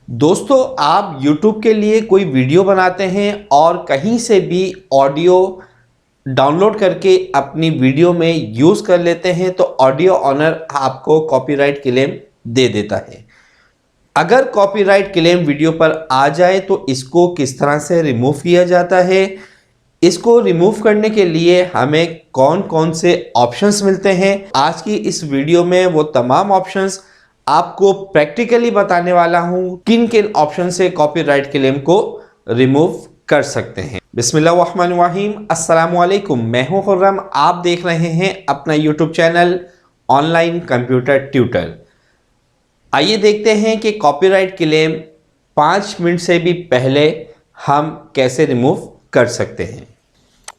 दोस्तों, आप YouTube के लिए कोई वीडियो बनाते हैं और कहीं से भी ऑडियो डाउनलोड करके अपनी वीडियो में यूज़ कर लेते हैं तो ऑडियो ओनर आपको कॉपीराइट क्लेम दे देता है। अगर कॉपीराइट क्लेम वीडियो पर आ जाए तो इसको किस तरह से रिमूव किया जाता है, इसको रिमूव करने के लिए हमें कौन कौन से ऑप्शंस मिलते हैं, आज की इस वीडियो में वो तमाम ऑप्शंस आपको प्रैक्टिकली बताने वाला हूं किन किन ऑप्शन से कॉपीराइट क्लेम को रिमूव कर सकते हैं। बिस्मिल्लाहिर्रहमानिर्रहीम, अस्सलाम वालेकुम। मैं हूं खुर्रम, आप देख रहे हैं अपना YouTube channel online computer tutor. आइए देखते हैं कि कॉपीराइट क्लेम 5 मिनट से भी पहले हम कैसे रिमूव कर सकते हैं।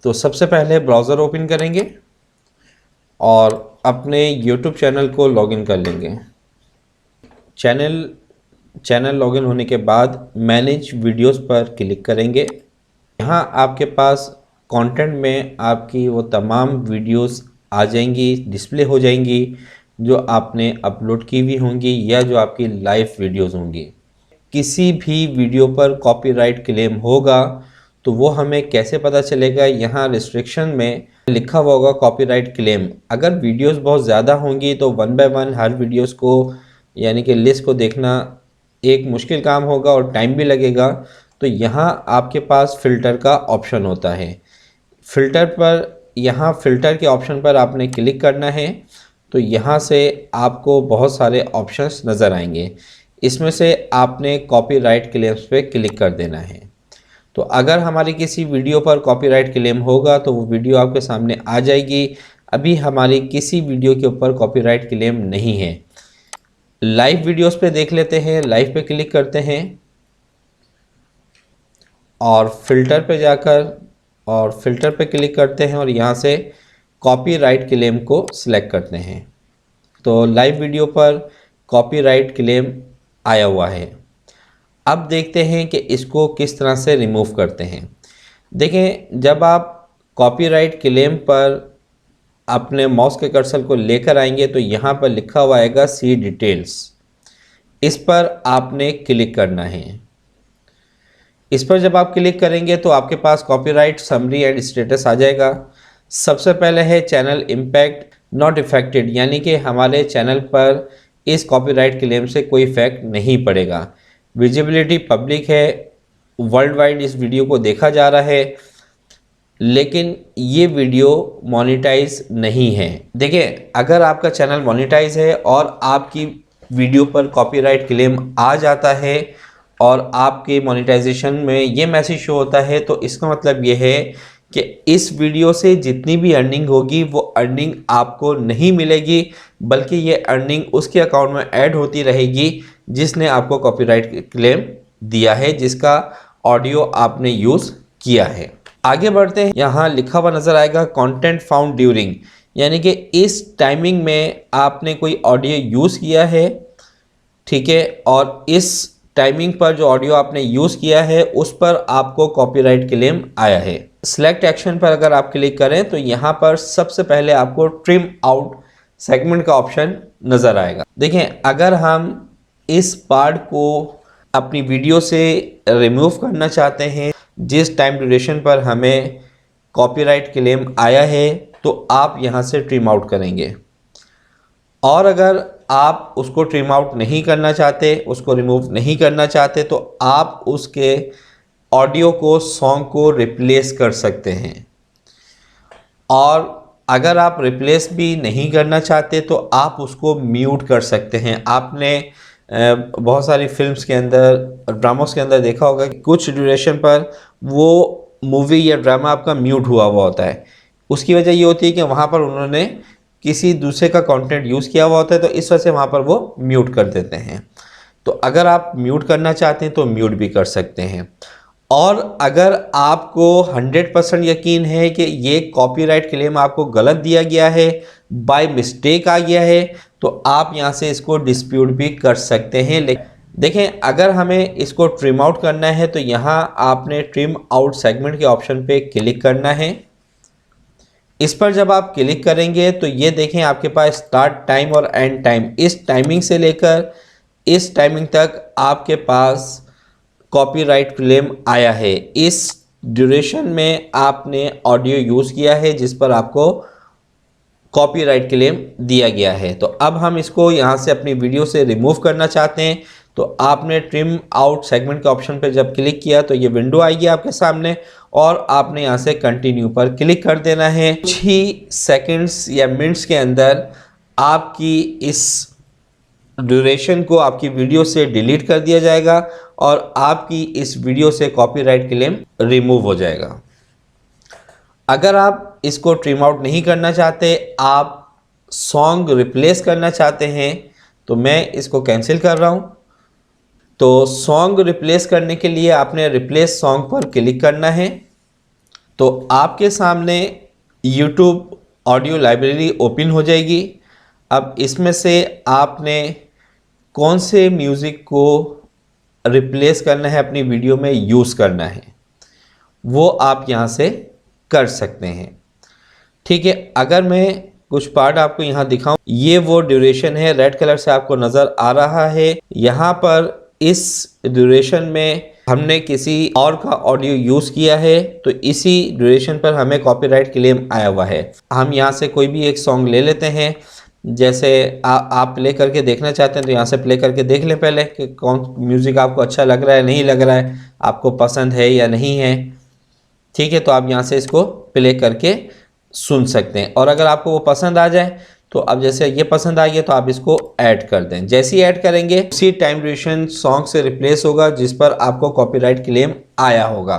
तो सबसे पहले ब्राउज़र ओपन करेंगे और अपने यूट्यूब चैनल को लॉगिन कर लेंगे। चैनल लॉगिन होने के बाद मैनेज वीडियोस पर क्लिक करेंगे। यहाँ आपके पास कंटेंट में आपकी वो तमाम वीडियोस आ जाएंगी, डिस्प्ले हो जाएंगी जो आपने अपलोड की हुई होंगी या जो आपकी लाइव वीडियोस होंगी। किसी भी वीडियो पर कॉपीराइट क्लेम होगा तो वो हमें कैसे पता चलेगा? यहाँ रिस्ट्रिक्शन में लिखा हुआ होगा कॉपीराइट क्लेम। अगर वीडियोस बहुत ज़्यादा होंगी तो 1 बाय 1 हर वीडियोस को यानी कि लिस्ट को देखना एक मुश्किल काम होगा और टाइम भी लगेगा। तो यहाँ आपके पास फ़िल्टर का ऑप्शन होता है। यहाँ फ़िल्टर के ऑप्शन पर आपने क्लिक करना है तो यहाँ से आपको बहुत सारे ऑप्शंस नज़र आएंगे। इसमें से आपने कॉपीराइट क्लेम्स पे क्लिक कर देना है। तो अगर हमारी किसी वीडियो पर कॉपीराइट क्लेम होगा तो वो वीडियो आपके सामने आ जाएगी। अभी हमारी किसी वीडियो के ऊपर कॉपीराइट क्लेम नहीं है। लाइव वीडियोस पे देख लेते हैं। लाइव पे क्लिक करते हैं और फ़िल्टर पे जाकर और फ़िल्टर पे क्लिक करते हैं और यहाँ से कॉपीराइट क्लेम को सिलेक्ट करते हैं। तो लाइव वीडियो पर कॉपीराइट क्लेम आया हुआ है। अब देखते हैं कि इसको किस तरह से रिमूव करते हैं। देखें, जब आप कॉपीराइट क्लेम पर अपने माउस के कर्सर को लेकर आएंगे तो यहाँ पर लिखा हुआ आएगा सी डिटेल्स। इस पर आपने क्लिक करना है। इस पर जब आप क्लिक करेंगे तो आपके पास कॉपीराइट समरी एंड स्टेटस आ जाएगा। सबसे पहले है चैनल इम्पैक्ट नॉट इफेक्टेड, यानी कि हमारे चैनल पर इस कॉपीराइट क्लेम से कोई इफेक्ट नहीं पड़ेगा। विजिबिलिटी पब्लिक है, वर्ल्ड वाइड इस वीडियो को देखा जा रहा है, लेकिन ये वीडियो मोनेटाइज नहीं है। देखिए, अगर आपका चैनल मोनेटाइज है और आपकी वीडियो पर कॉपीराइट क्लेम आ जाता है और आपके मोनेटाइजेशन में ये मैसेज शो होता है तो इसका मतलब ये है कि इस वीडियो से जितनी भी अर्निंग होगी वो अर्निंग आपको नहीं मिलेगी, बल्कि ये अर्निंग उसके अकाउंट में ऐड होती रहेगी जिसने आपको कॉपीराइट क्लेम दिया है, जिसका ऑडियो आपने यूज़ किया है। आगे बढ़ते हैं। यहाँ लिखा हुआ नज़र आएगा कंटेंट फाउंड ड्यूरिंग, यानी कि इस टाइमिंग में आपने कोई ऑडियो यूज़ किया है, ठीक है, और इस टाइमिंग पर जो ऑडियो आपने यूज़ किया है उस पर आपको कॉपीराइट क्लेम आया है। सेलेक्ट एक्शन पर अगर आप क्लिक करें तो यहाँ पर सबसे पहले आपको ट्रिम आउट सेगमेंट का ऑप्शन नज़र आएगा। देखें, अगर हम इस पार्ट को अपनी वीडियो से रिमूव करना चाहते हैं जिस टाइम ड्यूरेशन पर हमें कॉपीराइट क्लेम आया है तो आप यहाँ से ट्रिम आउट करेंगे। और अगर आप उसको ट्रिम आउट नहीं करना चाहते, उसको रिमूव नहीं करना चाहते, तो आप उसके ऑडियो को, सॉन्ग को रिप्लेस कर सकते हैं। और अगर आप रिप्लेस भी नहीं करना चाहते तो आप उसको म्यूट कर सकते हैं। आपने बहुत सारी फिल्म्स के अंदर, ड्रामोस के अंदर देखा होगा कि कुछ ड्यूरेशन पर वो मूवी या ड्रामा आपका म्यूट हुआ होता है। उसकी वजह ये होती है कि वहाँ पर उन्होंने किसी दूसरे का कंटेंट यूज़ किया हुआ होता है, तो इस वजह से वहाँ पर वो म्यूट कर देते हैं। तो अगर आप म्यूट करना चाहते हैं तो म्यूट भी कर सकते हैं। और अगर आपको 100% यकीन है कि ये कॉपीराइट क्लेम आपको गलत दिया गया है, बाय मिस्टेक आ गया है, तो आप यहाँ से इसको डिस्प्यूट भी कर सकते हैं। लेकिन देखें, अगर हमें इसको ट्रिम आउट करना है तो यहाँ आपने ट्रिम आउट सेगमेंट के ऑप्शन पे क्लिक करना है। इस पर जब आप क्लिक करेंगे तो ये देखें आपके पास स्टार्ट टाइम और एंड टाइम, इस टाइमिंग से लेकर इस टाइमिंग तक आपके पास कॉपीराइट क्लेम आया है, इस ड्यूरेशन में आपने ऑडियो यूज़ किया है जिस पर आपको कॉपीराइट क्लेम दिया गया है। तो अब हम इसको यहाँ से अपनी वीडियो से रिमूव करना चाहते हैं। तो आपने ट्रिम आउट सेगमेंट के ऑप्शन पर जब क्लिक किया तो ये विंडो आएगी आपके सामने और आपने यहाँ से कंटिन्यू पर क्लिक कर देना है। कुछ ही सेकंड्स या मिनट्स के अंदर आपकी इस ड्यूरेशन को आपकी वीडियो से डिलीट कर दिया जाएगा और आपकी इस वीडियो से कॉपीराइट क्लेम रिमूव हो जाएगा। अगर आप इसको ट्रिम आउट नहीं करना चाहते, आप सॉन्ग रिप्लेस करना चाहते हैं, तो मैं इसको कैंसिल कर रहा हूँ। तो सॉन्ग रिप्लेस करने के लिए आपने रिप्लेस सॉन्ग पर क्लिक करना है। तो आपके सामने YouTube ऑडियो लाइब्रेरी ओपन हो जाएगी। अब इसमें से आपने कौन से म्यूज़िक को रिप्लेस करना है, अपनी वीडियो में यूज़ करना है, वो आप यहाँ से कर सकते हैं। ठीक है, अगर मैं कुछ पार्ट आपको यहाँ दिखाऊं, ये वो ड्यूरेशन है, रेड कलर से आपको नज़र आ रहा है। यहाँ पर इस ड्यूरेशन में हमने किसी और का ऑडियो यूज़ किया है, तो इसी ड्यूरेशन पर हमें कॉपीराइट क्लेम आया हुआ है। हम यहाँ से कोई भी एक सॉन्ग ले लेते हैं। जैसे आप प्ले करके देखना चाहते हैं तो यहाँ से प्ले करके देख लें पहले कि कौन म्यूज़िक आपको अच्छा लग रहा है, नहीं लग रहा है, आपको पसंद है या नहीं है। ठीक है, तो आप यहाँ से इसको प्ले करके सुन सकते हैं। और अगर आपको वो पसंद आ जाए तो अब जैसे ये पसंद आ गया तो आप इसको ऐड कर दें। जैसे ही ऐड करेंगे उसी टाइम ड्यूरेशन सॉन्ग से रिप्लेस होगा जिस पर आपको कॉपीराइट क्लेम आया होगा।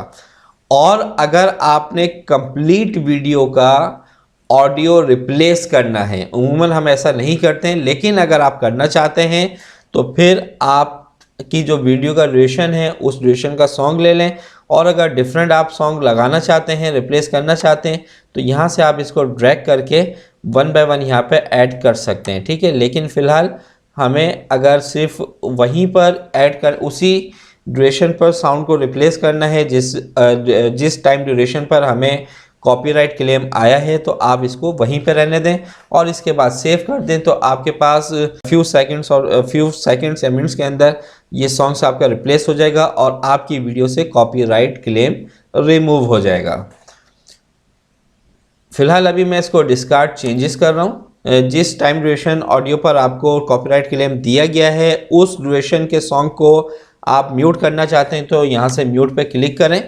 और अगर आपने कंप्लीट वीडियो का ऑडियो रिप्लेस करना है, उमूमन हम ऐसा नहीं करते हैं, लेकिन अगर आप करना चाहते हैं तो फिर आपकी जो वीडियो का ड्यूरेशन है उस ड्यूरेशन का सॉन्ग ले लें। और अगर डिफरेंट आप सॉन्ग लगाना चाहते हैं, रिप्लेस करना चाहते हैं, तो यहाँ से आप इसको ड्रैग करके वन बाय वन यहाँ पे ऐड कर सकते हैं। ठीक है, लेकिन फ़िलहाल हमें अगर सिर्फ वहीं पर ऐड कर उसी ड्यूरेशन पर साउंड को रिप्लेस करना है जिस टाइम ड्यूरेशन पर हमें कॉपीराइट क्लेम आया है, तो आप इसको वहीं पर रहने दें और इसके बाद सेव कर दें। तो आपके पास फ्यू सेकंड्स या मिनट्स के अंदर ये सॉन्ग्स आपका रिप्लेस हो जाएगा और आपकी वीडियो से कॉपीराइट क्लेम रिमूव हो जाएगा। फिलहाल अभी मैं इसको डिस्कार्ड चेंजेस कर रहा हूँ। जिस टाइम ड्यूरेशन ऑडियो पर आपको कॉपीराइट क्लेम दिया गया है उस ड्यूरेशन के सॉन्ग को आप म्यूट करना चाहते हैं तो यहाँ से म्यूट पे क्लिक करें।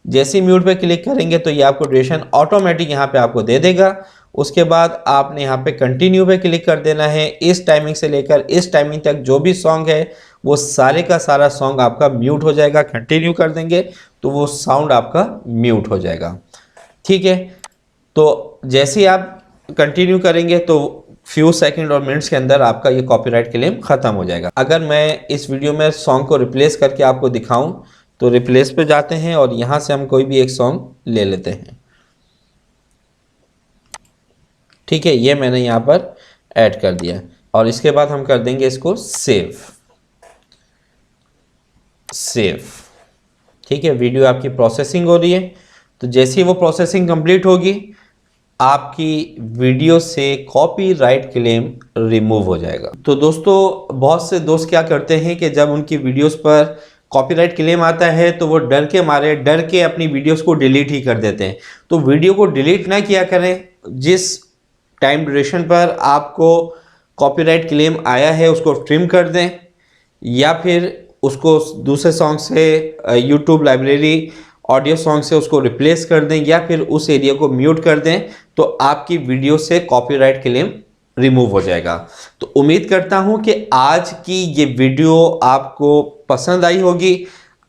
जैसे ही म्यूट पे क्लिक करेंगे तो ये आपको ड्यूरेशन ऑटोमेटिक यहाँ पे आपको दे देगा। उसके बाद आपने यहाँ पे कंटिन्यू पे क्लिक कर देना है। इस टाइमिंग से लेकर इस टाइमिंग तक जो भी सॉन्ग है वो सारे का सारा सॉन्ग आपका म्यूट हो जाएगा। कंटिन्यू कर देंगे तो वो साउंड आपका म्यूट हो जाएगा। ठीक है, तो जैसे ही आप कंटिन्यू करेंगे तो फ्यू सेकंड और मिनट्स के अंदर आपका ये कॉपीराइट क्लेम ख़त्म हो जाएगा। अगर मैं इस वीडियो में सॉन्ग को रिप्लेस करके आपको दिखाऊं तो रिप्लेस पे जाते हैं और यहाँ से हम कोई भी एक सॉन्ग ले लेते हैं। ठीक है, ये मैंने यहाँ पर ऐड कर दिया और इसके बाद हम कर देंगे इसको सेव। ठीक है, वीडियो आपकी प्रोसेसिंग हो रही है। तो जैसे ही वो प्रोसेसिंग कंप्लीट होगी आपकी वीडियो से कॉपीराइट क्लेम रिमूव हो जाएगा। तो दोस्तों, बहुत से दोस्त क्या करते हैं कि जब उनकी वीडियोस पर कॉपीराइट क्लेम आता है तो वो डर के अपनी वीडियोस को डिलीट ही कर देते हैं। तो वीडियो को डिलीट ना किया करें। जिस टाइम ड्यूरेशन पर आपको कॉपीराइट क्लेम आया है उसको ट्रिम कर दें या फिर उसको दूसरे सॉन्ग से यूट्यूब लाइब्रेरी ऑडियो सॉन्ग से उसको रिप्लेस कर दें या फिर उस एरिया को म्यूट कर दें तो आपकी वीडियो से कॉपीराइट क्लेम रिमूव हो जाएगा। तो उम्मीद करता हूं कि आज की ये वीडियो आपको पसंद आई होगी।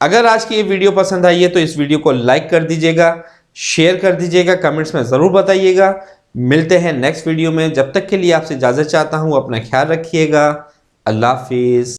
अगर आज की ये वीडियो पसंद आई है तो इस वीडियो को लाइक कर दीजिएगा, शेयर कर दीजिएगा, कमेंट्स में ज़रूर बताइएगा। मिलते हैं नेक्स्ट वीडियो में। जब तक के लिए आपसे इजाज़त चाहता हूँ। अपना ख्याल रखिएगा। अल्लाह हाफिज़।